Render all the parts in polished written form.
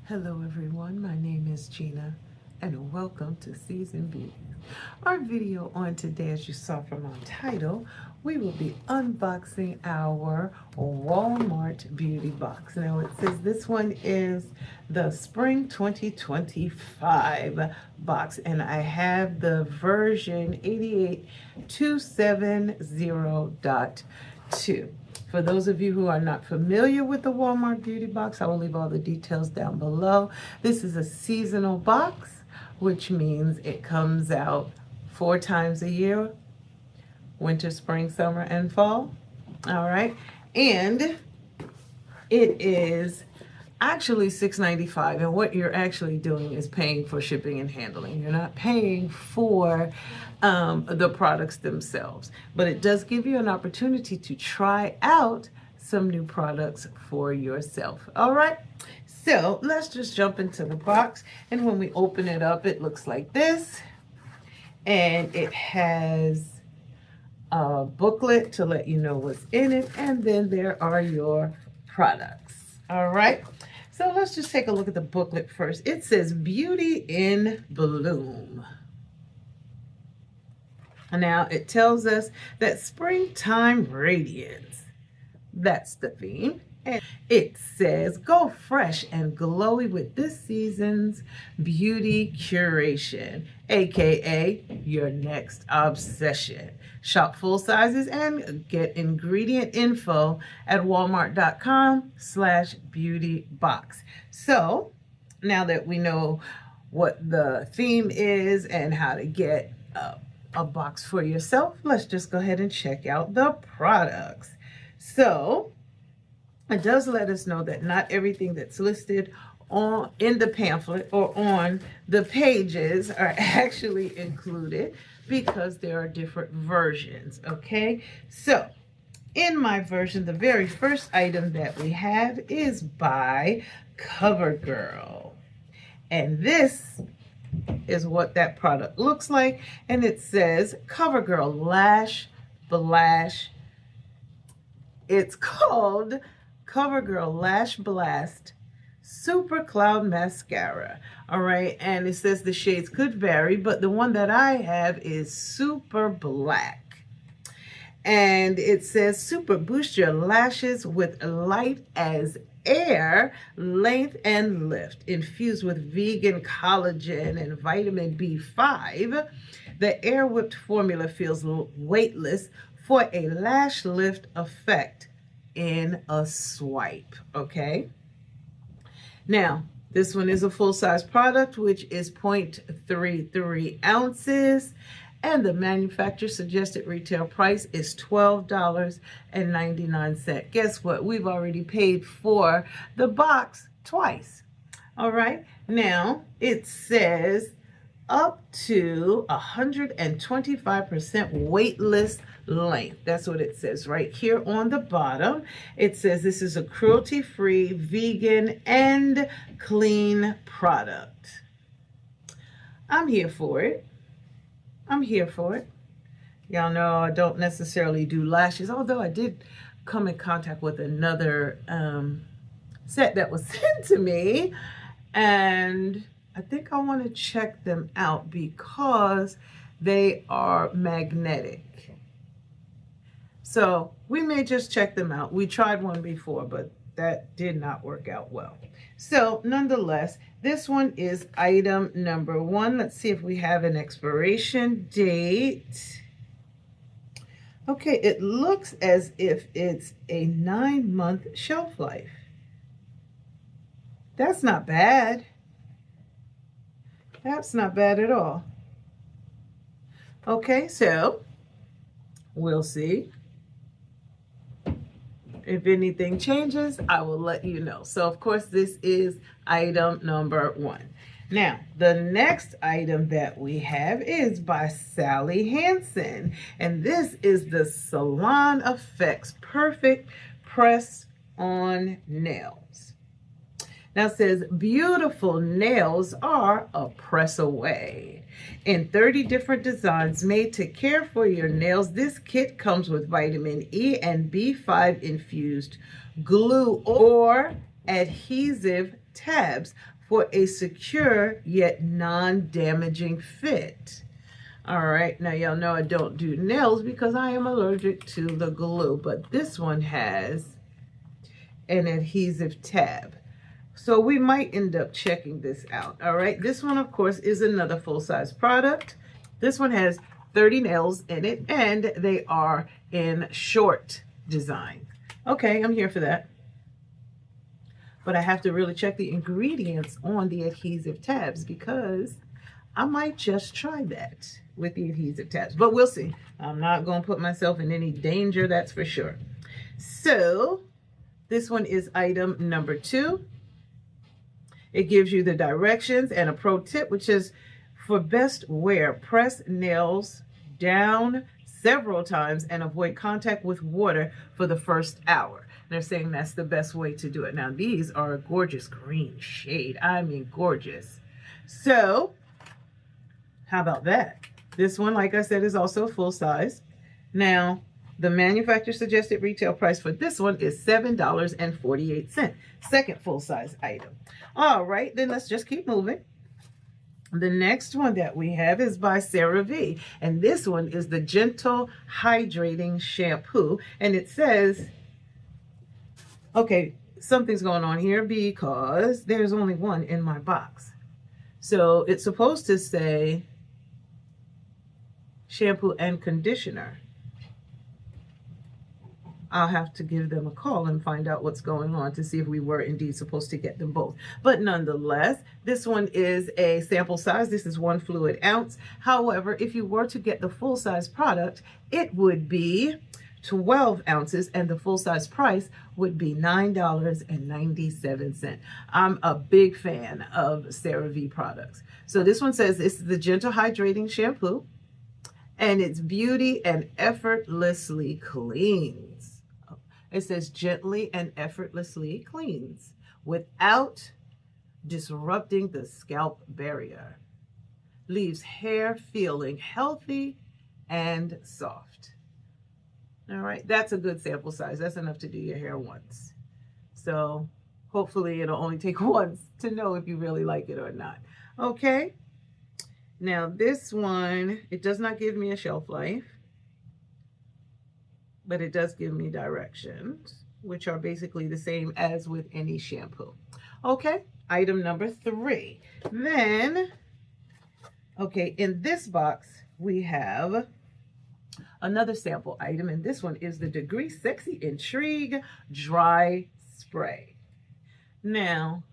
Hello everyone, my name is Gina and welcome to Season Beauties. Our video on today, as you saw from our title, we will be unboxing our Walmart beauty box. Now it says this one is the Spring 2025 box and I have the version 88270.2. For those of you who are not familiar with the Walmart Beauty Box, I will leave all the details down below. This is a seasonal box, which means it comes out 4 times a year: winter, spring, summer, and fall. All right. And it is actually $6.95, and what you're actually doing is paying for shipping and handling. You're not paying for the products themselves, but it does give you an opportunity to try out some new products for yourself. All right, so let's just jump into the box, and when we open it up, it looks like this, and it has a booklet to let you know what's in it, and then there are your products. All right, so let's just take a look at the booklet first. It says Beauty in Bloom. Now it tells us that springtime radiance, that's the theme. And it says go fresh and glowy with this season's beauty curation, aka your next obsession. Shop full sizes and get ingredient info at walmart.com/beautybox. So now that we know what the theme is and how to get a box for yourself, let's just go ahead and check out the products. So it does let us know that not everything that's listed in the pamphlet or on the pages are actually included, because there are different versions. Okay, so in my version, the very first item that we have is by COVERGIRL, and this is what that product looks like, and it says COVERGIRL Lash Blast. It's called COVERGIRL Lash Blast Super Cloud Mascara. All right, and it says the shades could vary, but the one that I have is Super Black, and it says super boost your lashes with light as air, length and lift, infused with vegan collagen and vitamin B5. The air whipped formula feels weightless for a lash lift effect in a swipe. Okay, now this one is a full-size product, which is 0.33 ounces, and the manufacturer suggested retail price is $12.99. Guess what? We've already paid for the box twice. All right. Now it says up to 125% weightless length. That's what it says right here on the bottom. It says this is a cruelty-free, vegan, and clean product. I'm here for it. I'm here for it. Y'all know I don't necessarily do lashes, although I did come in contact with another set that was sent to me, and I think I want to check them out because they are magnetic. So we may just check them out. We tried one before, but that did not work out well. So nonetheless, this one is item number 1. Let's see if we have an expiration date. Okay, it looks as if it's a 9-month shelf life. That's not bad. That's not bad at all. Okay, so we'll see. If anything changes, I will let you know. So, of course, this is item number 1. Now, the next item that we have is by Sally Hansen, and this is the Salon Effects Perfect Press-On Nails. Now, it says, beautiful nails are a press away. In 30 different designs made to care for your nails, this kit comes with vitamin E and B5 infused glue or adhesive tabs for a secure yet non-damaging fit. All right, now y'all know I don't do nails because I am allergic to the glue, but this one has an adhesive tab. So we might end up checking this out. All right, this one, of course, is another full-size product. This one has 30 nails in it, and they are in short design. Okay, I'm here for that. But I have to really check the ingredients on the adhesive tabs because I might just try that with the adhesive tabs. But we'll see. I'm not going to put myself in any danger, that's for sure. So this one is item number 2. It gives you the directions and a pro tip, which is for best wear, press nails down several times and avoid contact with water for the first hour. They're saying that's the best way to do it. Now, these are a gorgeous green shade. I mean, gorgeous. So, how about that? This one, like I said, is also full size. Now, the manufacturer suggested retail price for this one is $7.48. Second full size item. All right, then let's just keep moving. The next one that we have is by CERAVE, and this one is the Gentle Hydrating Shampoo, and it says, okay, something's going on here because there's only one in my box. So it's supposed to say shampoo and conditioner. I'll have to give them a call and find out what's going on to see if we were indeed supposed to get them both. But nonetheless, this one is a sample size. This is 1 fluid ounce. However, if you were to get the full size product, it would be 12 ounces and the full size price would be $9.97. I'm a big fan of CeraVe products. So this one says this is the Gentle Hydrating Shampoo, and it's beauty and effortlessly cleans. It says gently and effortlessly cleans without disrupting the scalp barrier. Leaves hair feeling healthy and soft. All right, that's a good sample size. That's enough to do your hair once. So hopefully it'll only take once to know if you really like it or not. Okay. Now this one, it does not give me a shelf life, but it does give me directions, which are basically the same as with any shampoo. Okay, item number 3. Then, okay, in this box, we have another sample item, and this one is the Degree Sexy Intrigue Dry Spray. Now,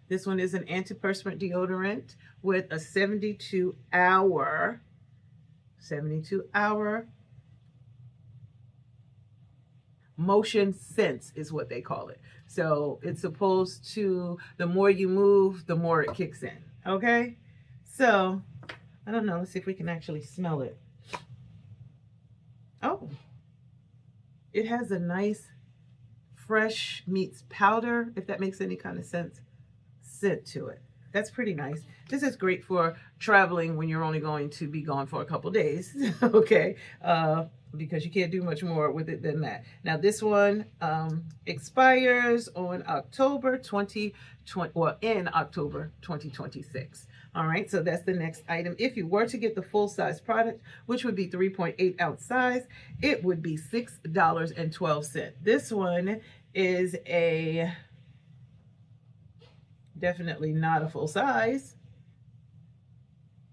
this one is an antiperspirant deodorant with a 72-hour motion sense is what they call it. So it's supposed to, the more you move, the more it kicks in. Okay? So, I don't know. Let's see if we can actually smell it. Oh, it has a nice fresh meets powder, if that makes any kind of sense, scent to it. That's pretty nice. This is great for traveling when you're only going to be gone for a couple days. Okay. Because you can't do much more with it than that. Now this one expires on October 2020, or in October 2026. All right, so that's the next item. If you were to get the full size product, which would be 3.8 ounce size, it would be $6.12. This one is definitely not a full size.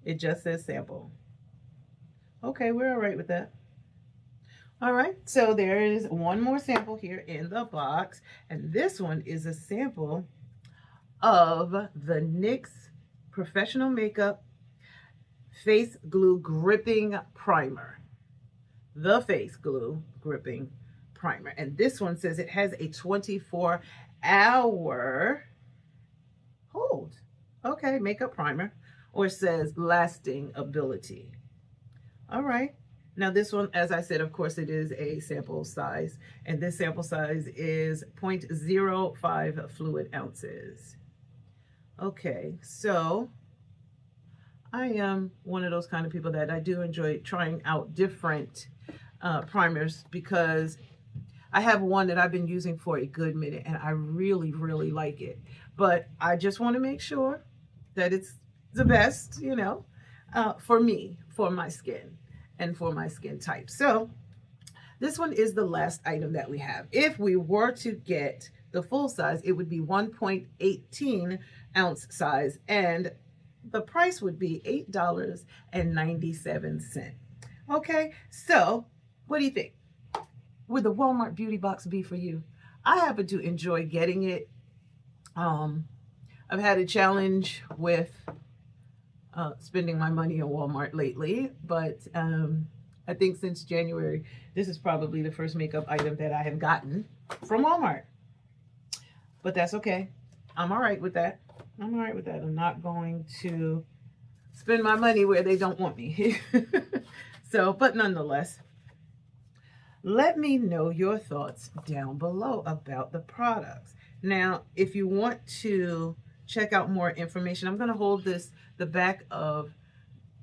It just says sample. Okay, we're all right with that. All right, so there is one more sample here in the box, and this one is a sample of the NYX Professional Makeup Face Glue Gripping Primer. The Face Glue Gripping Primer. And this one says it has a 24-hour hold. Okay, makeup primer. Or it says lasting ability. All right. Now this one, as I said, of course, it is a sample size, and this sample size is 0.05 fluid ounces. Okay, so I am one of those kind of people that I do enjoy trying out different primers, because I have one that I've been using for a good minute, and I really, really like it. But I just want to make sure that it's the best, you know, for me, for my skin, and for my skin type. So this one is the last item that we have. If we were to get the full size, it would be 1.18 ounce size, and the price would be $8.97. Okay, so what do you think? Would the Walmart beauty box be for you? I happen to enjoy getting it. I've had a challenge with spending my money on Walmart lately, but I think since January, this is probably the first makeup item that I have gotten from Walmart. But that's okay. I'm all right with that. I'm all right with that. I'm not going to spend my money where they don't want me. So, but nonetheless, let me know your thoughts down below about the products. Now, if you want to check out more information, I'm going to hold the back of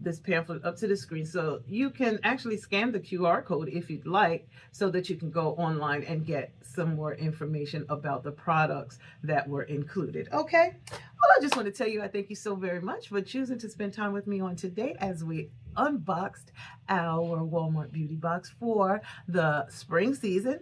this pamphlet up to the screen so you can actually scan the QR code if you'd like, so that you can go online and get some more information about the products that were included. Okay, well, I just want to tell you I thank you so very much for choosing to spend time with me on today as we unboxed our Walmart beauty box for the spring season.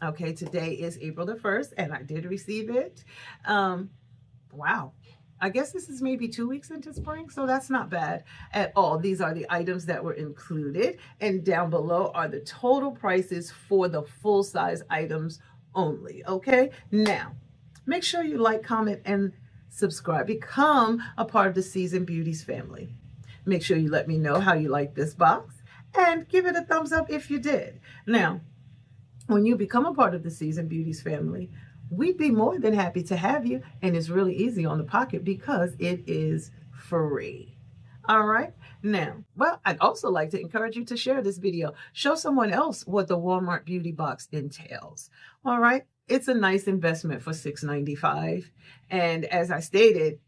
Okay, today is April the 1st and I did receive it. Wow, I guess this is maybe 2 weeks into spring, so that's not bad at all. These are the items that were included, and down below are the total prices for the full-size items only, okay? Now, make sure you like, comment, and subscribe. Become a part of the Seasoned Beauties family. Make sure you let me know how you like this box, and give it a thumbs up if you did. Now, when you become a part of the Seasoned Beauties family, we'd be more than happy to have you, and it's really easy on the pocket because it is free. All right, now, well, I'd also like to encourage you to share this video. Show someone else what the Walmart beauty box entails. All right, it's a nice investment for $6.95, and as I stated,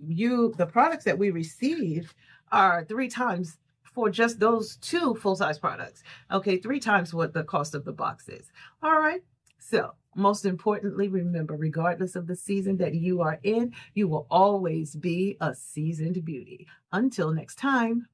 the products that we received are 3 times for just those 2 full-size products. Okay, 3 times what the cost of the box is. All right, so most importantly, remember, regardless of the season that you are in, you will always be a seasoned beauty. Until next time.